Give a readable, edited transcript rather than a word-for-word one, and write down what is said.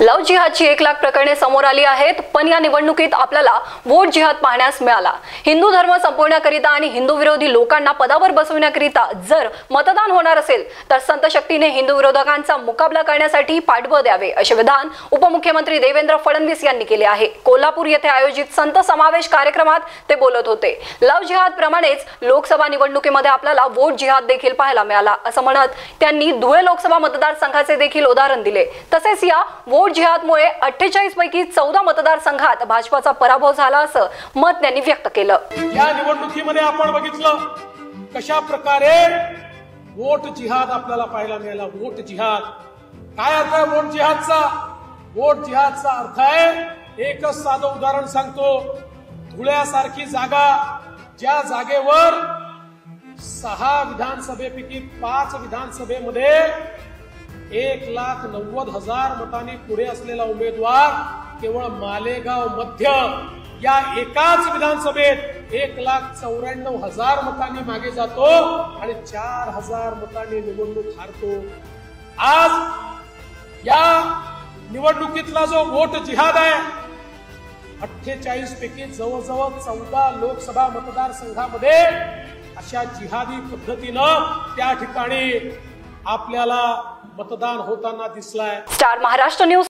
Love जिहादची 1 lakh प्रकरणे समोर आली आहेत, पण या निवडणुकीत आपल्याला वोट जिहाद पाहण्यास मिळाला। हिंदू धर्म संपवण्याकरिता आणि हिंदू विरोधी लोकांना पदावर बसवण्याकरिता जर मतदान होणार असेल तर संत शक्तीने हिंदू विरोधकांचा मुकाबला करण्यासाठी पाठबळ द्यावे, असे विधान उपमुख्यमंत्री देवेंद्र फडणवीस यांनी केले आहे। कोल्हापूर येथे आयोजित संत समावेश कार्यक्रमात ते बोलत होते। लव्ह जिहाद प्रमाणेच लोकसभा निवडणुकीमध्ये आपल्याला वोट जिहाद देखील पाहायला मिळाला, असं म्हणत त्यांनी धुळे लोकसभा मतदारसंघाचे देखील उदाहरण दिले। तसेच या वोट जिहादमुळे 48 पैकी 14 मतदारसंघात भाजपाचा पराभव झाला असं मत त्यांनी व्यक्त केलं। या निवडणुकीमध्ये आपण बघितलं कशा प्रकारे वोट जिहाद आपल्याला पाहायला मिळाला। वोट जिहाद काय अर्थ आहे? वोट जिहादचा अर्थ आहे, एकच साधं उदाहरण सांगतो। धुळ्यासारखी जागा, ज्या जागेवर 6 विधानसभेपैकी 5 विधानसभेमध्ये 1,90,000 मतांनी पुढे असलेला उमेदवार केवळ मालेगाव मध्य या एकाच विधानसभेत 1,94,000 मतांनी मागे जातो आणि 4,000 मतांनी निवडणूक हारतो। आज या निवडणुकीतला जो वोट जिहाद आहे, 48 पैकी जवळजवळ 14 लोकसभा मतदारसंघामध्ये अशा जिहादी पद्धतीनं त्या ठिकाणी आपल्याला मतदान होताना दिसलाय। Star Maharashtra news